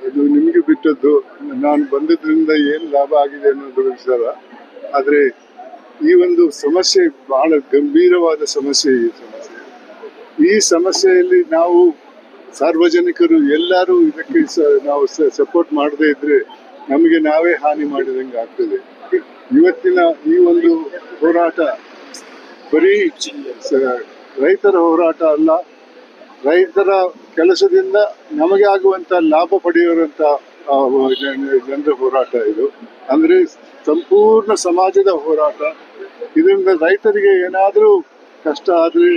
ಅದು ನಿಮಗೆ ಬಿಟ್ಟದ್ದು. ನಾನು ಬಂದಿದ್ರಿಂದ ಏನು ಲಾಭ ಆಗಿದೆ ಅನ್ನೋದು ವಿಚಾರ. ಆದರೆ ಈ ಒಂದು ಸಮಸ್ಯೆ ಬಹಳ ಗಂಭೀರವಾದ ಸಮಸ್ಯೆ. ಈ ಸಮಸ್ಯೆಯಲ್ಲಿ ನಾವು ಸಾರ್ವಜನಿಕರು ಎಲ್ಲರೂ ಇದಕ್ಕೆ ನಾವು ಸಪೋರ್ಟ್ ಮಾಡದೇ ಇದ್ರೆ ನಮಗೆ ನಾವೇ ಹಾನಿ ಮಾಡಿದಂಗೆ ಆಗ್ತದೆ. ಇವತ್ತಿನ ಈ ಒಂದು ಹೋರಾಟ ಬರೀ ರೈತರ ಹೋರಾಟ ಅಲ್ಲ, ರೈತರ ಕೆಲಸದಿಂದ ನಮಗೆ ಆಗುವಂತ ಲಾಭ ಪಡೆಯುವಂತ ಜನರ ಹೋರಾಟ ಇದು. ಅಂದ್ರೆ ಸಂಪೂರ್ಣ ಸಮಾಜದ ಹೋರಾಟ. ಇದರಿಂದ ರೈತರಿಗೆ ಏನಾದರೂ ಕಷ್ಟ ಆದ್ರೆ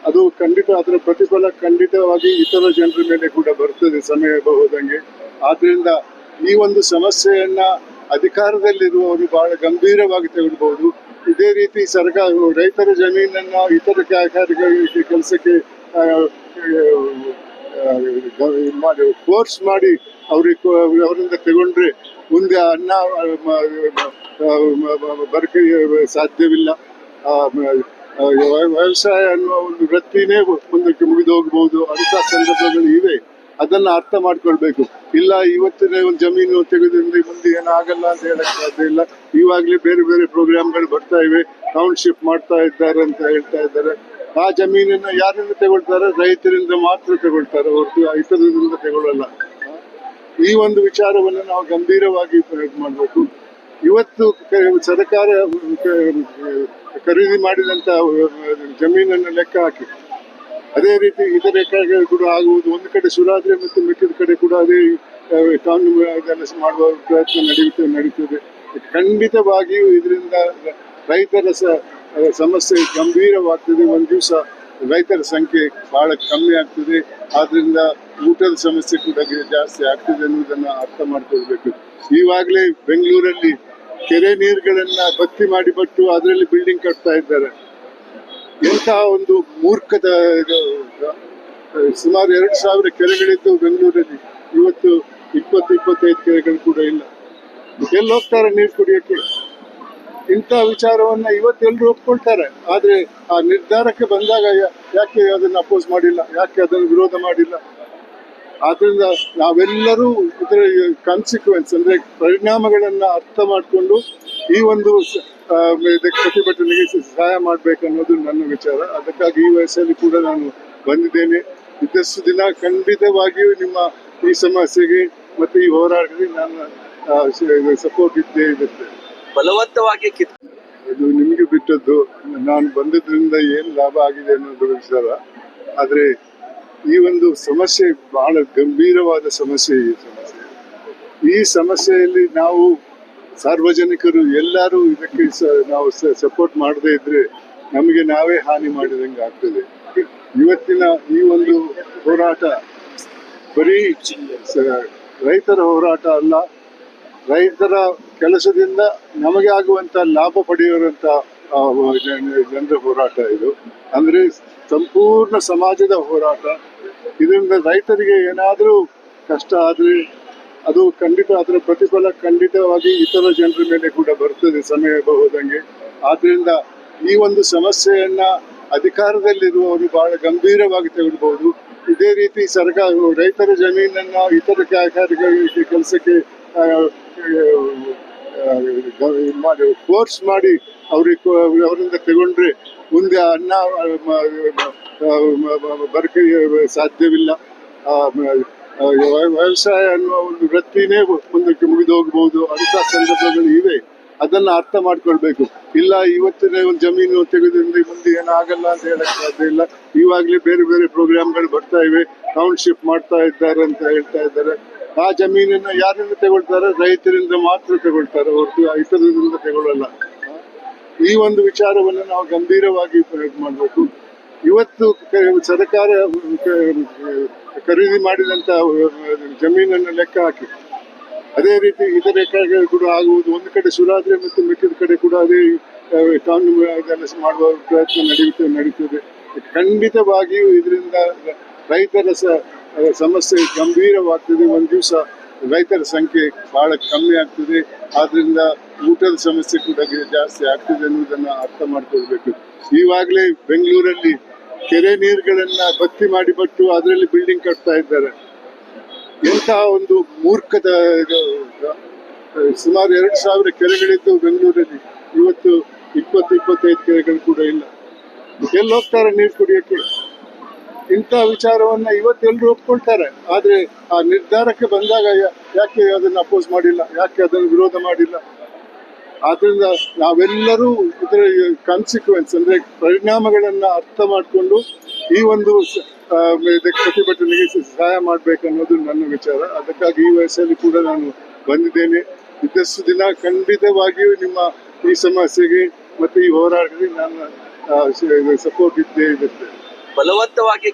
ಅದು ಖಂಡಿತ ಅದರ ಪ್ರತಿಫಲ ಖಂಡಿತವಾಗಿ ಇತರ ಜನರ ಮೇಲೆ ಕೂಡ ಬರ್ತದೆ ಸಮಯ ಹೋದಂಗೆ. ಆದ್ರಿಂದ ಈ ಒಂದು ಸಮಸ್ಯೆಯನ್ನ ಅಧಿಕಾರದಲ್ಲಿರುವವರು ಬಹಳ ಗಂಭೀರವಾಗಿ ತೆಗೆದುಬಹುದು. ಇದೇ ರೀತಿ ಸರ್ಕಾರ ರೈತರ ಜಮೀನನ್ನ ಇತರ ಕೆಲಸಕ್ಕೆ ಫೋರ್ಸ್ ಮಾಡಿ ಅವರಿಂದ ತಗೊಂಡ್ರೆ ಮುಂದೆ ಅನ್ನ ಬರಕೆ ಸಾಧ್ಯವಿಲ್ಲ. ವ್ಯವಸಾಯ ಅನ್ನುವ ಒಂದು ವೃತ್ತಿನೇ ಮುಂದಕ್ಕೆ ಮುಗಿದು ಹೋಗಬಹುದು. ಅಂಥ ಸಂದರ್ಭಗಳು ಇವೆ, ಅದನ್ನ ಅರ್ಥ ಮಾಡ್ಕೊಳ್ಬೇಕು. ಇಲ್ಲ ಇವತ್ತಿನ ಒಂದು ಜಮೀನು ತೆಗೆದ್ರಿಂದ ಮುಂದೆ ಏನಾಗಲ್ಲ ಅಂತ ಹೇಳಕ್ ಸಾಧ್ಯ ಇಲ್ಲ. ಇವಾಗಲೇ ಬೇರೆ ಬೇರೆ ಪ್ರೋಗ್ರಾಮ್ಗಳು ಬರ್ತಾ ಇವೆ, ಟೌನ್ಶಿಪ್ ಮಾಡ್ತಾ ಇದ್ದಾರೆ ಅಂತ ಹೇಳ್ತಾ ಇದ್ದಾರೆ. ಆ ಜಮೀನನ್ನ ಯಾರಿಂದ ತಗೊಳ್ತಾರೆ? ರೈತರಿಂದ ಮಾತ್ರ ತಗೊಳ್ತಾರೆ, ಹೊರತು ಇತರರಿಂದ ತಗೊಳ್ಳಲ್ಲ. ಈ ಒಂದು ವಿಚಾರವನ್ನು ನಾವು ಗಂಭೀರವಾಗಿ ಮಾಡಬೇಕು. ಇವತ್ತು ಸರ್ಕಾರ ಖರೀದಿ ಮಾಡಿದಂತ ಜಮೀನನ್ನು ಲೆಕ್ಕ ಹಾಕಿ ಅದೇ ರೀತಿ ಇತರೆ ಕಡೆ ಕೂಡ ಆಗುವುದು. ಒಂದು ಕಡೆ ಸುರಾದ್ರೆ ಮತ್ತು ಮಿಕ್ಕಿದ ಕಡೆ ಕೂಡ ಅದೇ ಕಾನೂನು ಕೆಲಸ ಮಾಡುವ ಪ್ರಯತ್ನ ನಡೀತದೆ. ಖಂಡಿತವಾಗಿಯೂ ಇದರಿಂದ ರೈತರ ಸಮಸ್ಯೆ ಗಂಭೀರವಾಗ್ತದೆ. ಒಂದು ದಿವಸ ರೈತರ ಸಂಖ್ಯೆ ಬಹಳ ಕಮ್ಮಿ ಆಗ್ತದೆ. ಆದ್ರಿಂದ ಊಟದ ಸಮಸ್ಯೆ ಕೂಡ ಜಾಸ್ತಿ ಆಗ್ತದೆ ಅನ್ನೋದನ್ನ ಅರ್ಥ ಮಾಡ್ಕೊಳ್ಬೇಕು. ಈವಾಗಲೇ ಬೆಂಗಳೂರಲ್ಲಿ ಕೆರೆ ನೀರುಗಳನ್ನ ಭರ್ತಿ ಮಾಡಿಬಿಟ್ಟು ಅದರಲ್ಲಿ ಬಿಲ್ಡಿಂಗ್ ಕಟ್ತಾ ಇದ್ದಾರೆ. ಎಂತಹ ಒಂದು ಮೂರ್ಖದ ಸುಮಾರು 2,000 ಕೆರೆಗಳಿದ್ದು ಬೆಂಗಳೂರಲ್ಲಿ ಇವತ್ತು 20-25 ಕೆರೆಗಳು ಕೂಡ ಇಲ್ಲ. ಎಲ್ಲಿ ಹೋಗ್ತಾರೆ ನೀರು ಕುಡಿಯೋಕ್ಕೆ? ಇಂಥ ವಿಚಾರವನ್ನ ಇವತ್ತೆಲ್ಲರೂ ಒಪ್ಕೊಳ್ತಾರೆ. ಆದ್ರೆ ಆ ನಿರ್ಧಾರಕ್ಕೆ ಬಂದಾಗ ಯಾಕೆ ಅದನ್ನು ಅಪೋಸ್ ಮಾಡಿಲ್ಲ, ಯಾಕೆ ಅದನ್ನು ವಿರೋಧ ಮಾಡಿಲ್ಲ? ಆದ್ರಿಂದ ನಾವೆಲ್ಲರೂ ಇದರ ಕಾನ್ಸಿಕ್ವೆನ್ಸ್ ಅಂದ್ರೆ ಪರಿಣಾಮಗಳನ್ನ ಅರ್ಥ ಮಾಡಿಕೊಂಡು ಈ ಒಂದು ಪ್ರತಿಭಟನೆಗೆ ಸಹಾಯ ಮಾಡ್ಬೇಕನ್ನೋದು ನನ್ನ ವಿಚಾರ. ಅದಕ್ಕಾಗಿ ಈ ವಯಸ್ಸಲ್ಲಿ ಕೂಡ ನಾನು ಬಂದಿದ್ದೇನೆ. ಇದ್ದಷ್ಟು ದಿನ ಖಂಡಿತವಾಗಿಯೂ ನಿಮ್ಮ ಈ ಸಮಸ್ಯೆಗೆ ಮತ್ತೆ ಈ ಹೋರಾಟಕ್ಕೆ ನನ್ನ ಸಪೋರ್ಟ್ ಇದ್ದೇ ಇರುತ್ತೆ. ಬಲವಂತವಾಗಿ ಇದು ನಿಮಗೆ ಬಿಟ್ಟದ್ದು. ನಾನು ಬಂದಿದ್ರಿಂದ ಏನು ಲಾಭ ಆಗಿದೆ ಅನ್ನೋದು ವಿಚಾರ. ಆದ್ರೆ ಈ ಒಂದು ಸಮಸ್ಯೆ ಬಹಳ ಗಂಭೀರವಾದ ಸಮಸ್ಯೆ. ಈ ಸಮಸ್ಯೆಯಲ್ಲಿ ನಾವು ಸಾರ್ವಜನಿಕರು ಎಲ್ಲರೂ ಇದಕ್ಕೆ ನಾವು ಸಪೋರ್ಟ್ ಮಾಡದೇ ಇದ್ರೆ ನಮಗೆ ನಾವೇ ಹಾನಿ ಮಾಡಿದಂಗೆ ಆಗ್ತದೆ. ಇವತ್ತಿನ ಈ ಒಂದು ಹೋರಾಟ ಬರೀ ರೈತರ ಹೋರಾಟ ಅಲ್ಲ, ರೈತರ ಕೆಲಸದಿಂದ ನಮಗೆ ಆಗುವಂತ ಲಾಭ ಪಡೆಯುವಂತ ಜನರ ಹೋರಾಟ ಇದು. ಅಂದ್ರೆ ಸಂಪೂರ್ಣ ಸಮಾಜದ ಹೋರಾಟ. ಇದರಿಂದ ರೈತರಿಗೆ ಏನಾದರೂ ಕಷ್ಟ ಆದ್ರೆ ಅದು ಖಂಡಿತ ಅದರ ಪ್ರತಿಫಲ ಖಂಡಿತವಾಗಿ ಇತರ ಜನರ ಮೇಲೆ ಕೂಡ ಬರ್ತದೆ ಸಮಯ ಹೋದಂಗೆ. ಆದ್ರಿಂದ ಈ ಒಂದು ಸಮಸ್ಯೆಯನ್ನ ಅಧಿಕಾರದಲ್ಲಿರುವವರು ಬಹಳ ಗಂಭೀರವಾಗಿ ತೆಗೆದುಬಹುದು. ಇದೇ ರೀತಿ ಸರ್ಕಾರ ರೈತರ ಜಮೀನನ್ನ ಇತರ ಕೆಲಸಕ್ಕೆ ಫೋರ್ಸ್ ಮಾಡಿ ಅವರಿಂದ ತಗೊಂಡ್ರೆ ಮುಂದೆ ಅನ್ನ ಬರಕೆ ಸಾಧ್ಯವಿಲ್ಲ. ವ್ಯವಸಾಯ ಅನ್ನುವ ಒಂದು ವೃತ್ತಿನೇ ಮುಂದಕ್ಕೆ ಮುಗಿದು ಹೋಗಬಹುದು. ಅಂಥ ಸಂದರ್ಭಗಳು ಇವೆ, ಅದನ್ನ ಅರ್ಥ ಮಾಡ್ಕೊಳ್ಬೇಕು. ಇಲ್ಲ ಇವತ್ತಿನ ಒಂದು ಜಮೀನು ತೆಗೆದ್ರಿಂದ ಮುಂದೆ ಏನಾಗಲ್ಲ ಅಂತ ಹೇಳಕ್ ಸಾಧ್ಯ ಇಲ್ಲ. ಇವಾಗಲೇ ಬೇರೆ ಬೇರೆ ಪ್ರೋಗ್ರಾಮ್ಗಳು ಬರ್ತಾ ಇವೆ, ಟೌನ್ಶಿಪ್ ಮಾಡ್ತಾ ಇದ್ದಾರೆ ಅಂತ ಹೇಳ್ತಾ ಇದ್ದಾರೆ. ಆ ಜಮೀನನ್ನ ಯಾರಿಂದ ತಗೊಳ್ತಾರೆ? ರೈತರಿಂದ ಮಾತ್ರ ತಗೊಳ್ತಾರೆ, ಹೊರತು ಇತರರಿಂದ ತಗೊಳ್ಳಲ್ಲ. ಈ ಒಂದು ವಿಚಾರವನ್ನು ನಾವು ಗಂಭೀರವಾಗಿ ಮಾಡಬೇಕು. ಇವತ್ತು ಸರ್ಕಾರ ಖರೀದಿ ಮಾಡಿದಂತ ಜಮೀನನ್ನು ಲೆಕ್ಕ ಹಾಕಿ ಅದೇ ರೀತಿ ಇತರೆ ಕಡೆ ಕೂಡ ಆಗುವುದು. ಒಂದು ಕಡೆ ಸುರಾದ್ರೆ ಮತ್ತು ಮಿಕ್ಕಿದ ಕಡೆ ಕೂಡ ಅದೇ ಕಾನೂನು ಕೆಲಸ ಮಾಡುವ ಪ್ರಯತ್ನ ನಡೀತದೆ. ಖಂಡಿತವಾಗಿಯೂ ಇದರಿಂದ ರೈತರ ಸಮಸ್ಯೆ ಗಂಭೀರವಾಗ್ತದೆ. ಒಂದು ದಿವಸ ರೈತರ ಸಂಖ್ಯೆ ಬಹಳ ಕಮ್ಮಿ ಆಗ್ತದೆ. ಆದ್ರಿಂದ ಊಟದ ಸಮಸ್ಯೆ ಕೂಡ ಜಾಸ್ತಿ ಆಗ್ತದೆ ಅನ್ನೋದನ್ನ ಅರ್ಥ ಮಾಡ್ಕೊಳ್ಬೇಕು. ಈವಾಗಲೇ ಬೆಂಗಳೂರಲ್ಲಿ ಕೆರೆ ನೀರುಗಳನ್ನ ಭರ್ತಿ ಮಾಡಿಬಿಟ್ಟು ಅದರಲ್ಲಿ ಬಿಲ್ಡಿಂಗ್ ಕಟ್ತಾ ಇದ್ದಾರೆ. ಎಂತಹ ಒಂದು ಮೂರ್ಖದ ಇದು, ಸುಮಾರು 2,000 ಕೆರೆಗಳಿದ್ದು ಬೆಂಗಳೂರಲ್ಲಿ, ಇವತ್ತು 20-25 ಕೆರೆಗಳು ಕೂಡ ಇಲ್ಲ. ಎಲ್ಲಿ ಹೋಗ್ತಾರೆ ನೀರು ಕುಡಿಯಕ್ಕೆ? ಇಂಥ ವಿಚಾರವನ್ನ ಇವತ್ತೆಲ್ಲರೂ ಒಪ್ಕೊಳ್ತಾರೆ, ಆದ್ರೆ ಆ ನಿರ್ಧಾರಕ್ಕೆ ಬಂದಾಗ ಯಾಕೆ ಅದನ್ನು ಅಪೋಸ್ ಮಾಡಿಲ್ಲ, ಯಾಕೆ ಅದನ್ನು ವಿರೋಧ ಮಾಡಿಲ್ಲ? ಆದ್ರಿಂದ ನಾವೆಲ್ಲರೂ ಇದರ ಕಾನ್ಸಿಕ್ವೆನ್ಸ್ ಅಂದ್ರೆ ಪರಿಣಾಮಗಳನ್ನ ಅರ್ಥ ಮಾಡಿಕೊಂಡು ಈ ಒಂದು ಇದಕ್ಕೆ ಪ್ರತಿಭಟನೆಗೆ ಸಹಾಯ ಮಾಡ್ಬೇಕನ್ನೋದು ನನ್ನ ವಿಚಾರ. ಅದಕ್ಕಾಗಿ ಈ ವಯಸ್ಸಲ್ಲಿ ಕೂಡ ನಾನು ಬಂದಿದ್ದೇನೆ. ಇದ್ದಷ್ಟು ದಿನ ಖಂಡಿತವಾಗಿಯೂ ನಿಮ್ಮ ಈ ಸಮಸ್ಯೆಗೆ ಮತ್ತೆ ಈ ಹೋರಾಟಕ್ಕೆ ನನ್ನ ಸಪೋರ್ಟ್ ಇದ್ದೇ ಇರುತ್ತೆ. ಬಲವಂತವಾಗಿ